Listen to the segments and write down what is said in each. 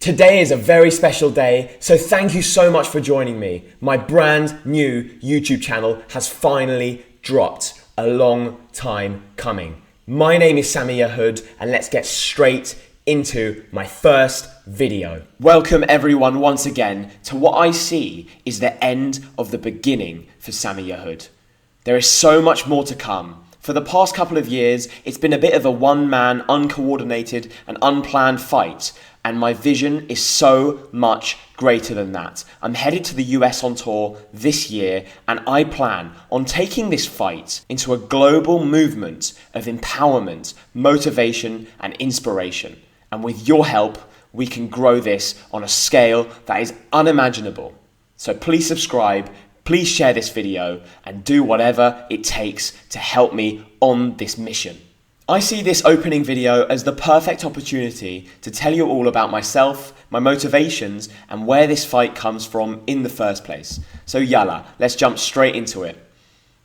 Today is a very special day, so thank you so much for joining me. My brand new YouTube channel has finally dropped, a long time coming. My name is Sammy Yahood, and let's get straight into my first video. Welcome everyone once again to what I see is the end of the beginning for Sammy Yahood. There is so much more to come. For the past couple of years, it's been a bit of a one-man, uncoordinated and unplanned fight, and my vision is so much greater than that. I'm headed to the US on tour this year, and I plan on taking this fight into a global movement of empowerment, motivation and inspiration. And with your help, we can grow this on a scale that is unimaginable. So please subscribe, please share this video, and do whatever it takes to help me on this mission. I see this opening video as the perfect opportunity to tell you all about myself, my motivations, and where this fight comes from in the first place. So yalla, let's jump straight into it.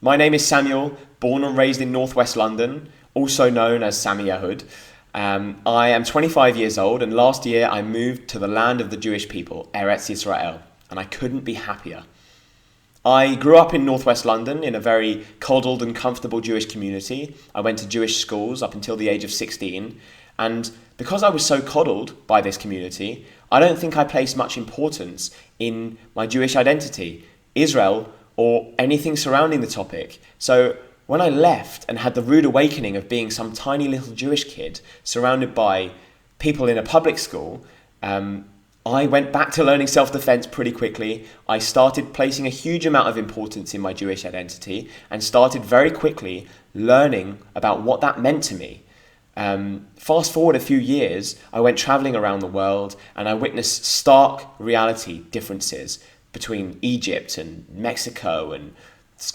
My name is Samuel, born and raised in northwest London, also known as Sammy Yahood. I am 25 years old, and last year I moved to the land of the Jewish people, Eretz-Israel, and I couldn't be happier. I grew up in northwest London in a very coddled and comfortable Jewish community. I went to Jewish schools up until the age of 16, and because I was so coddled by this community, I don't think I placed much importance in my Jewish identity, Israel, or anything surrounding the topic. So when I left and had the rude awakening of being some tiny little Jewish kid surrounded by people in a public school, I went back to learning self-defense pretty quickly. I started placing a huge amount of importance in my Jewish identity and started very quickly learning about what that meant to me. Fast forward a few years, I went traveling around the world and I witnessed stark reality differences between Egypt and Mexico and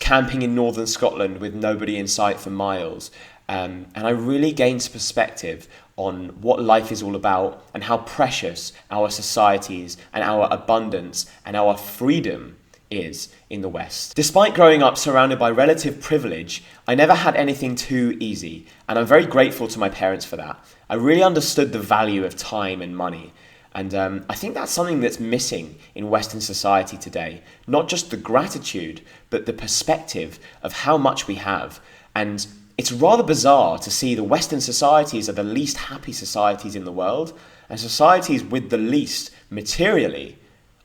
camping in northern Scotland with nobody in sight for miles. And I really gained perspective on what life is all about and how precious our societies and our abundance and our freedom is in the West. Despite growing up surrounded by relative privilege, I never had anything too easy, and I'm very grateful to my parents for that. I really understood the value of time and money, and I think that's something that's missing in Western society today. Not just the gratitude, but the perspective of how much we have. And it's rather bizarre to see the Western societies are the least happy societies in the world, and societies with the least materially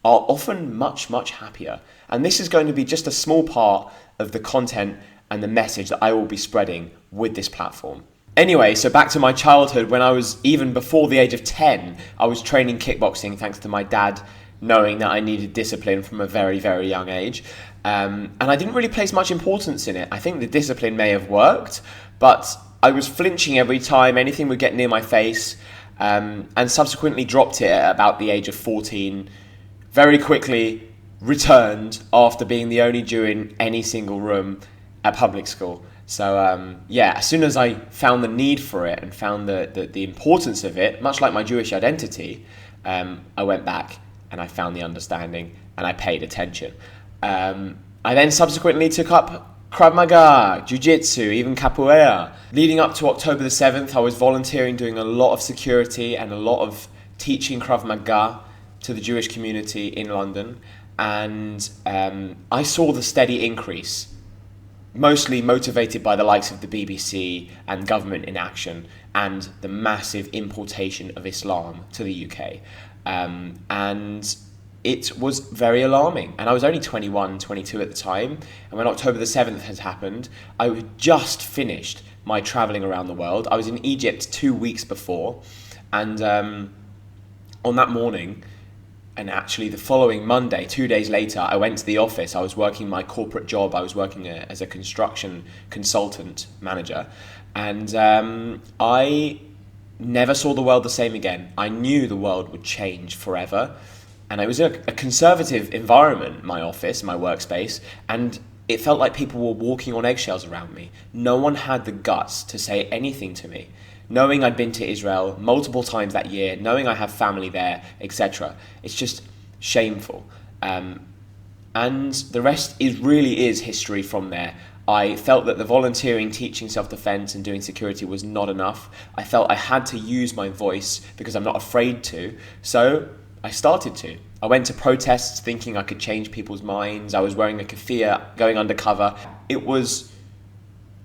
are often much, much happier. And this is going to be just a small part of the content and the message that I will be spreading with this platform. Anyway, so back to my childhood. When I was even before the age of 10, I was training kickboxing thanks to my dad knowing that I needed discipline from a very, very young age. And I didn't really place much importance in it. I think the discipline may have worked, but I was flinching every time anything would get near my face, and subsequently dropped it at about the age of 14. Very quickly returned after being the only Jew in any single room at public school. So yeah, as soon as I found the need for it and found the importance of it, much like my Jewish identity, I went back and I found the understanding and I paid attention. I then subsequently took up Krav Maga, Jiu-Jitsu, even Capoeira. Leading up to October the 7th, I was volunteering, doing a lot of security and a lot of teaching Krav Maga to the Jewish community in London. And I saw the steady increase, mostly motivated by the likes of the BBC and government inaction and the massive importation of Islam to the UK. And it was very alarming. And I was only 21, 22 at the time. And when October the 7th had happened, I had just finished my traveling around the world. I was in Egypt 2 weeks before. And on that morning, and actually the following Monday, 2 days later, I went to the office. I was working my corporate job. I was working as a construction consultant manager. And I never saw the world the same again. I knew the world would change forever. And it was a conservative environment, my office, my workspace, and it felt like people were walking on eggshells around me. No one had the guts to say anything to me. Knowing I'd been to Israel multiple times that year, knowing I have family there, etc. It's just shameful. And the rest really is history from there. I felt that the volunteering, teaching self-defense and doing security was not enough. I felt I had to use my voice because I'm not afraid to. So I started to. I went to protests thinking I could change people's minds. I was wearing a keffiyeh, going undercover. It was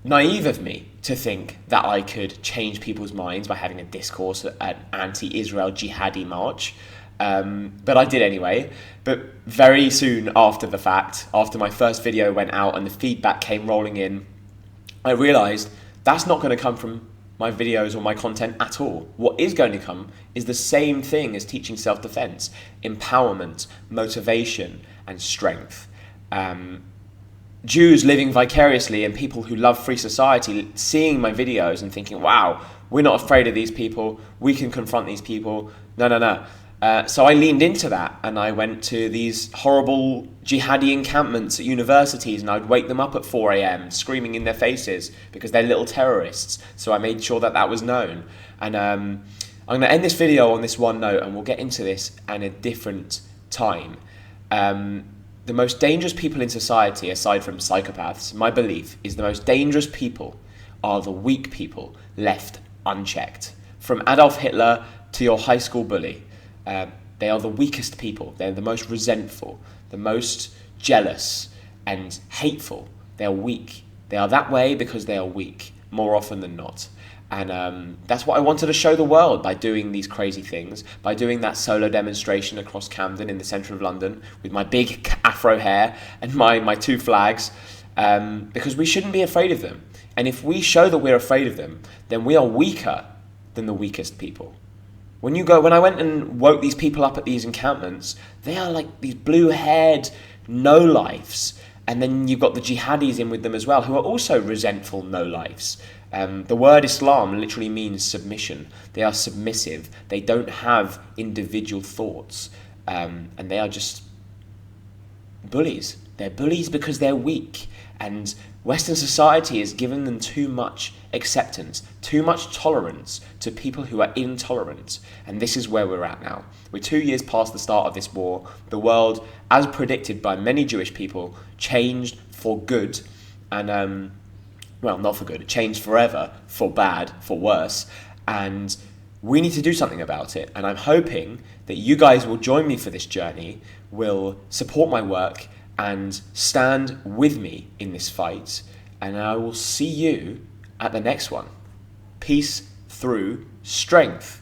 naive of me to think that I could change people's minds by having a discourse at an anti-Israel jihadi march. But I did anyway. But very soon after the fact, after my first video went out and the feedback came rolling in, I realized that's not going to come from my videos or my content at all. What is going to come is the same thing as teaching self-defense: empowerment, motivation, and strength. Jews living vicariously and people who love free society seeing my videos and thinking, wow, we're not afraid of these people, we can confront these people. No. So I leaned into that and I went to these horrible jihadi encampments at universities, and I'd wake them up at 4 a.m. screaming in their faces because they're little terrorists. So I made sure that that was known. And I'm going to end this video on this one note, and we'll get into this at a different time. The most dangerous people in society, aside from psychopaths, my belief is the most dangerous people are the weak people left unchecked. From Adolf Hitler to your high school bully. They are the weakest people. They're the most resentful, the most jealous and hateful. They are weak. They are that way because they are weak, more often than not. And that's what I wanted to show the world by doing these crazy things, by doing that solo demonstration across Camden in the centre of London with my big afro hair and my two flags, because we shouldn't be afraid of them. And if we show that we're afraid of them, then we are weaker than the weakest people. When I went and woke these people up at these encampments, they are like these blue-haired no-lifes. And then you've got the jihadis in with them as well, who are also resentful no-lifes. The word Islam literally means submission. They are submissive. They don't have individual thoughts. And they are just bullies. They're bullies because they're weak. And Western society has given them too much acceptance, too much tolerance to people who are intolerant. And this is where we're at now. We're 2 years past the start of this war. The world, as predicted by many Jewish people, changed for good. And, well, not for good. It changed forever, for bad, for worse. And we need to do something about it. And I'm hoping that you guys will join me for this journey, will support my work, and stand with me in this fight, and I will see you at the next one. Peace through strength.